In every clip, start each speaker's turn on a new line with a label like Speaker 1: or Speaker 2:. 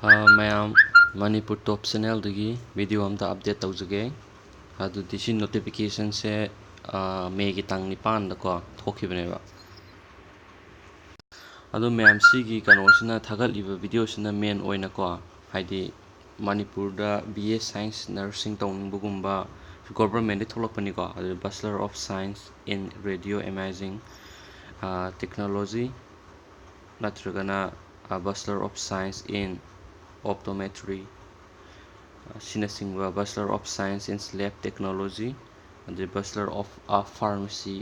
Speaker 1: ꯃꯌꯥꯝ Manipur top channel dagi video amta update tawjage adu disi notification se May gi tang nipan da ko thokibane ba adu mayam sigi kano sina thagat liba video sina main oina ko haidi Manipur da BA Science Nursing tawning bugumba government de tholakpani ko adu Bachelor of Science in Radio Imaging Technology natragana Bachelor of Science in Optometry sinasingwa Bachelor of Science in Lab Technology and the Bachelor of Pharmacy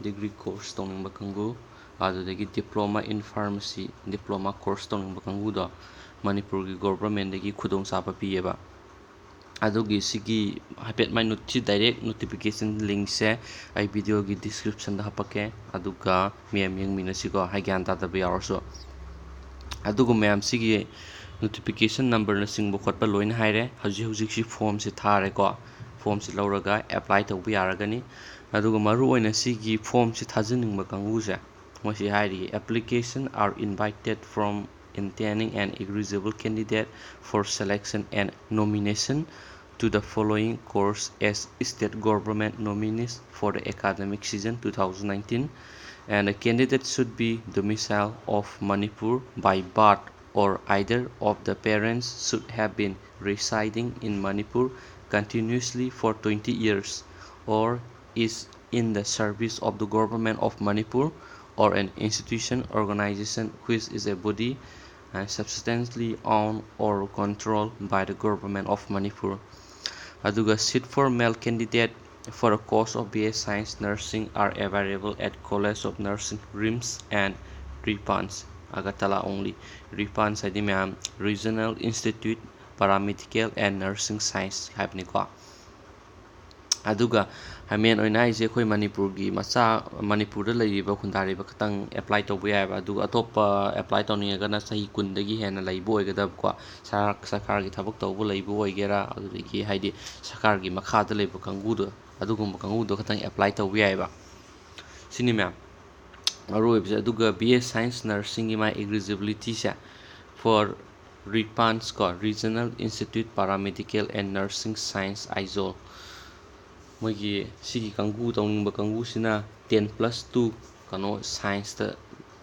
Speaker 1: degree course tawning bakangu adudagi Diploma in Pharmacy diploma course tawning bakangu do Manipur gi government dagi khudong sapa piyeba adugi sigi hapet my direct notification link se ai video gi description da hapake aduga miyam yang minasigo hagyan ta da bayarso adugo mayam sigi notification number na singbo khotpa loin haire haji si form se thare ko form se lauraga apply tawbi yaragani adugo maru oina sigi form se thajining ba kangu se mosi hairi application are invited from intending an eligible candidate for selection and nomination to the following course as state government nominees for the academic season 2019 and the candidate should be domicile of Manipur by birth or either of the parents should have been residing in Manipur continuously for 20 years or is in the service of the government of Manipur or an institution organization which is a body substantially owned or controlled by the government of Manipur. Aduga seat for male candidate for a course of BA Science Nursing are available at College of Nursing RIMS and RIPANS Agartala only. RIPANS haidi mayam Regional Institute Paramedical and Nursing Science haibni ko aduga hamen oina ise khoi Manipur gi macha Manipur da leiba khundari ba khatang apply tawbu ya ba aduga atopa apply tawninga na sahi kun dagi hena leibo oigadab ko sarkar gi thabak tawbu leibo oigera adudagi haidi sarkar gi makha da leiba kangu do adugum kangu do khatang apply tawbu ya ba sini ma'am maru ibse aduga BA Science Nursing gi my eligibility sa for RIPANS ko Regional Institute Paramedical and Nursing Science ISO moigi sigi kangu tawning kangu sina 10+2 kano science ta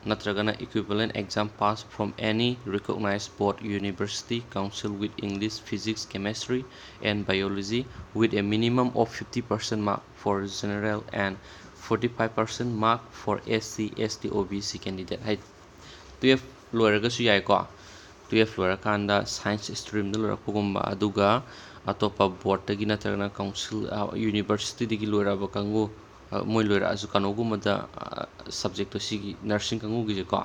Speaker 1: natragana equivalent exam pass from any recognized board university council with English, physics, chemistry and biology with a minimum of 50% mark for general and 45% mark for SC, ST, OBC candidate hay 12 loiraga su yai ko 12 loirakanda science stream da loirakpugumba aduga atopa board tagi natragana council university digi loiraba kangu moi loira asu kanoguma da subject to sigi nursing kangu gi ko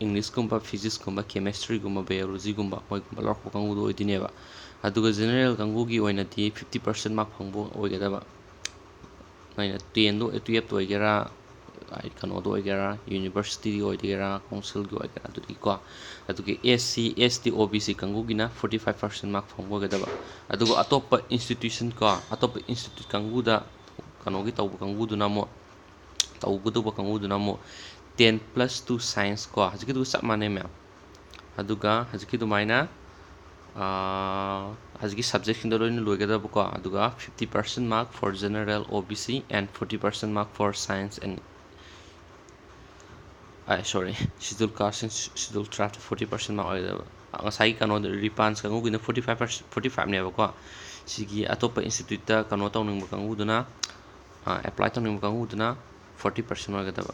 Speaker 1: English kumba physics kumba chemistry gumba biology gumba moi lorko kangu do idineba aduga general kangu gi oina ti 50% mark phangbo oigadaba naina 10 do 12 to oigera ai kano do oigera university oigera council gi oigera adudi ko adugi SC ST OBC kangu gina 45% mark phangbo gadaba aduga atopa institution ko atopa institute kangu da kanogi tawbu kangu duna mo tawgudu ba kangu duna mo 10+2 science ko hajiki du sak mane me aduga hajiki du maina hajiki subject kinda loina loigada ko aduga 50% mark for general OBC and 40% mark for science and scheduled caste and scheduled tribe 40% mark oida ngasai kano RIPANS kangu gina 45 ne ba ko sigi atopa institute ta kano tawning ba kangu duna apply tawning kangu duna 40% oigadaba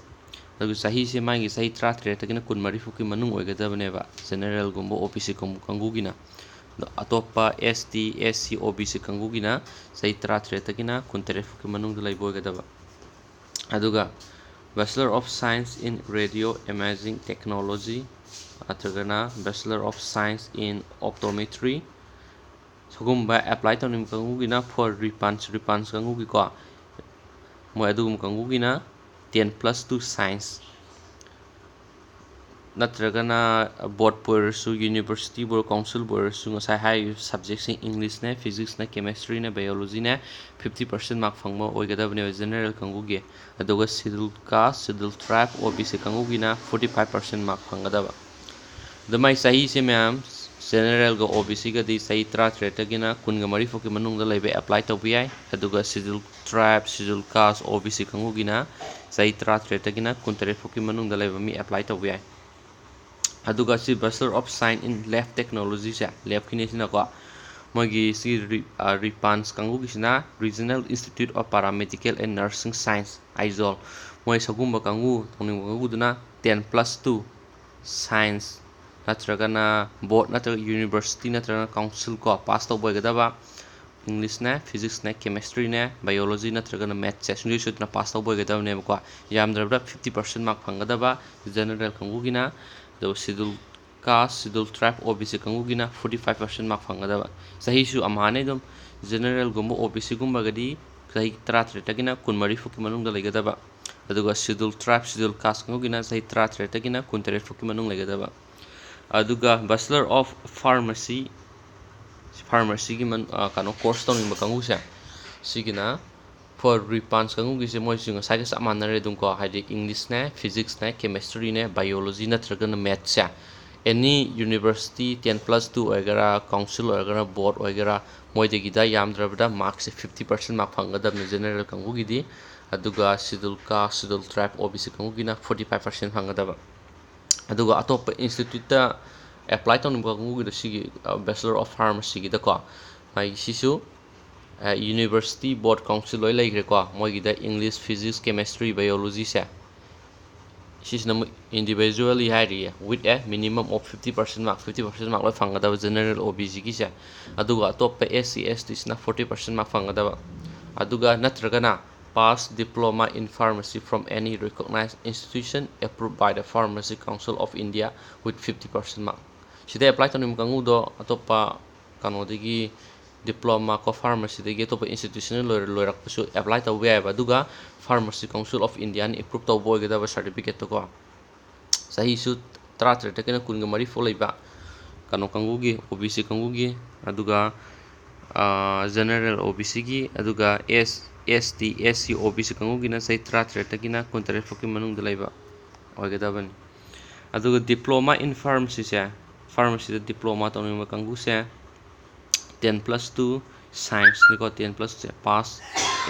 Speaker 1: adugu sahi se magi sahi 33 tagina 13 fuki manung oigadaba neba general gumbo OBC kangu gina atopa ST SC OBC kangu gina sahi 33 tagina 13 fuki manung da laibo oigadaba aduga Bachelor of Science in Radio Imaging Technology atragana Bachelor of Science in Optometry sugumba apply tawning kangu gina for RIPANS kangu gi ko mo adugum kangu gina 10+2 science natragana board poirsu university board council poirsu ngasai hai subjects in English ne physics ne chemistry ne biology ne 50% mark phangmo oigadabne general kangu gi aduga scheduled caste scheduled tribe OBC kangu gina 45% mark phangadaba the my सही से ma'am general ga OBC ga di sai tra treta gina kun ga mari foki manung da lebe apply to bi aduga schedule tribe schedule caste OBC kangu gina sai tra treta gina kun tere foki manung da lebe mi apply to bi aduga si Bachelor of Science in Lab Technology se lab kini sina ko magi si Ripans kangu gisina Regional Institute of Paramedical and Nursing Science Aizol moi sagumba kangu tongning kangu duna 10+2 science natragana board natraga university natraga council ko pass to boy gadaba English ne physics ne chemistry ne biology natragana math se sungi sutna pass to boy gadaba ne ko yamdrabda 50% mark phangadaba general kangu gina do schedule caste schedule tribe OBC kangu gina 45% mark phangadaba sahi su amane dum general gumbo OBC gumba gadi sahi 33 gina kun mari fuki manung da legadaba aduga schedule tribe schedule caste kangu gina sahi 33 gina kun tere fuki manung legadaba aduga Bachelor of Pharmacy gi man kano course tong ba kangu se sigina for Ripans kangu gi se moi singa sai ka samanare dum ko haidi English ne physics ne chemistry ne biology na traga math se any university 10+2 oigara council oigara board oigara moi de gida yamdrabda marks 50% mark phangadab general kangu gi di aduga schedule caste schedule tribe OBC kangu gina 45% phangadaba aduga atop institute ta apply to nimba kangu gi sigi Bachelor of Pharmacy gi da ko mai sisu university board council loi laigre ko moi gi da English physics chemistry biology se sisna individually hari with a minimum of 50% mark 50% mark loi phangada general OBC gi se aduga atop SC ST sina 40% mark phangada aduga natragana pass diploma in pharmacy from any recognized institution approved by the Pharmacy Council of India with 50% mark sida apply to nim kangu do atopa kano degi diploma ko pharmacy degi atopa institutional loirak pusu apply to we ba duga Pharmacy Council of India ni approve to boy gada certificate to ko sahi su tra tra te kana kun ga mari folai ba kano kangu gi OBC kangu gi aduga general OBC gi aduga ST SC OBC kangu gi na sai tra tra te gina kun tare foki manung dalai ba oi gada ban aduga diploma in pharmacy se pharmacy diploma to ni kangu se 10+2 science ni ko 10+2 pass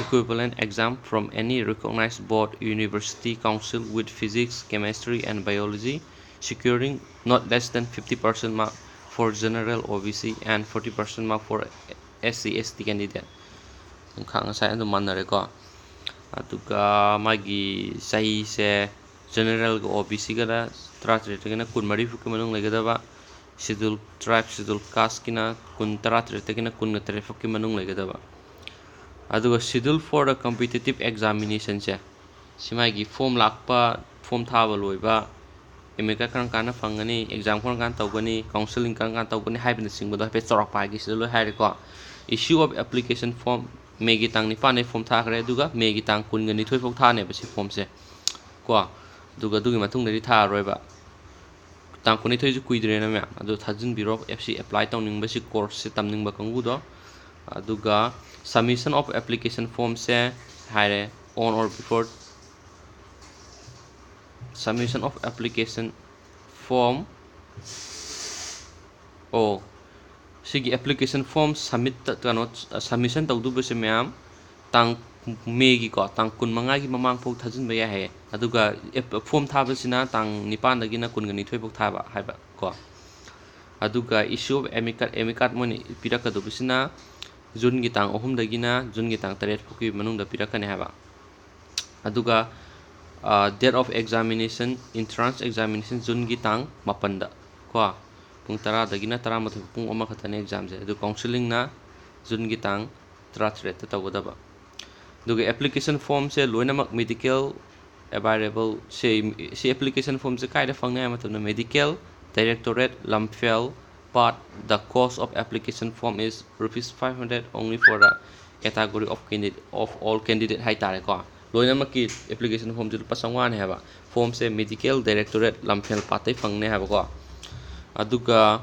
Speaker 1: equivalent exam from any recognized board university council with physics chemistry and biology securing not less than 50% mark for general OBC and 40% mark for SC ST candidate khang sai adu manare ko aduga magi sai se general go OBC ga tra gana kun mari fu manung legadaba schedule tribe schedule caste kina kun tara kina kun tere fu manung legadaba aduga schedule for the competitive examination se simagi form lakpa form thaba loiba emeka kan kana fangani exam kan tawgani counseling kan tawgani haibna singbodo pe chorak pa gi schedule haire ko issue of application form megi tang ni pane form tha kare aduga megi tang kun gani thoi phok tha ne ba si form se ko aduga dugi matung dari tha roiba tang kuni thoi ju kuidre na mya adu thajin biro FC apply tawning ba si course se tamning ba kangu do aduga submission of application form se haire on or before submission of application form sigi application form submit kano submission tawdu ba se myam tang megi ko tang kun manga gi mamang phok thajin ba ya he aduga form tha ba sina tang nipan da gi na kun ga ni thoi phok tha ba haiba ko aduga issue of emicat moni piraka do bisina jun gi tang ohum da gi na jun gi tang taret phuki manung da piraka ne haba aduga date of examination entrance examination jun gi tang mapanda ko pung tara da gi na tara ma pung oma khatane exam je adu counseling na jun gi tang tra thret ta tawda ba duga application form se loina mak medical available se application form se kai da fangnai ma tawna medical Directorate Lamphel but the cost of application form is ₹500 only for the category of candidate of all candidate hai tare ko loina maki application form ju pasangwan heba form se medical Directorate Lamphel patai fangne heba ko aduga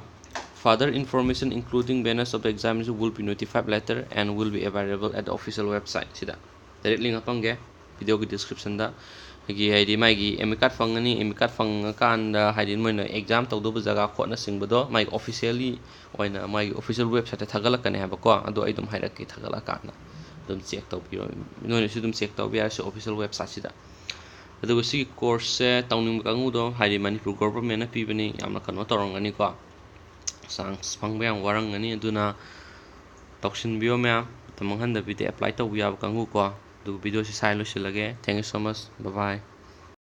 Speaker 1: further information including banners of the examination will be notified later and will be available at the official website sida direct link apangge video ki description da ꯍꯥꯏꯗꯤ ꯃꯥꯒꯤ Amy card ꯐꯪꯒꯅꯤ Amy card ꯐꯪꯉꯀꯥꯟꯗ ꯍꯥꯏꯗꯤ ꯃꯣꯏꯅ exam ꯇꯧꯗꯧꯕ ꯖꯒꯥ ꯈꯣꯠꯅꯆꯤꯡꯕꯗꯣ ꯃꯥꯒꯤ officially ꯑꯣꯏꯅ ꯃꯥꯒꯤ official ꯋꯦꯕꯁꯥꯏꯠꯇ ꯊꯥꯒꯠꯂꯛꯀꯅꯤ ꯍꯥꯏꯕꯀꯣ ꯑꯗꯣ ꯑꯩ ꯑꯗꯨꯝ ꯍꯥꯏꯔꯛꯀꯦ ꯊꯥꯒꯠꯂꯛꯑꯀꯥꯟꯗ ꯑꯗꯨꯝ ꯆꯦꯛ ꯇꯧꯕꯤꯔꯣ ꯅꯣꯏꯅꯁꯨ ꯑꯗꯨꯝ ꯆꯦꯛ ꯇꯧꯕ ꯌꯥꯔꯁꯨ ꯑꯣꯐꯤꯁꯤꯌꯦꯜ ꯋꯦꯕꯁꯥꯏꯠꯁꯤꯗ ꯑꯗꯨꯒ ꯁꯤꯒꯤ ꯀꯣꯔꯁꯁꯦ ꯇꯧꯅꯤꯡꯕ ꯀꯥꯡꯕꯨꯗꯣ ꯍꯥꯏꯗꯤ ꯃꯅꯤꯄꯨꯔ ꯒꯣꯚꯔꯟꯃꯦꯟꯠꯅ ꯄꯤꯕꯅꯤ ꯌꯥꯝꯅ ꯀꯩꯅꯣ ꯇꯧꯔꯝꯒꯅꯤꯀꯣ ꯆꯥꯟꯁ ꯐꯪꯕ ꯌꯥꯝ ꯋꯥꯔꯝꯒꯅꯤ ꯑꯗꯨꯅ ꯇꯧꯁꯤꯟꯕꯤꯌꯣ ꯃꯌꯥꯝ ꯃꯇꯝ ꯃꯥꯡꯍꯟꯗꯕꯤꯗ ꯑꯦꯄ꯭ꯂꯥꯏ ꯇꯧꯕ ꯌꯥꯕ ꯀꯥꯡꯕꯨ ꯀꯣ ꯑꯗꯨꯒ ꯚꯤꯗꯤꯑꯣꯁꯤ ꯁꯥꯏ ꯂꯣꯏꯁꯤꯜꯂꯒꯦ ꯊꯦꯡꯛ ꯌꯨ ꯁꯣ ꯃꯆ ꯕꯥꯏ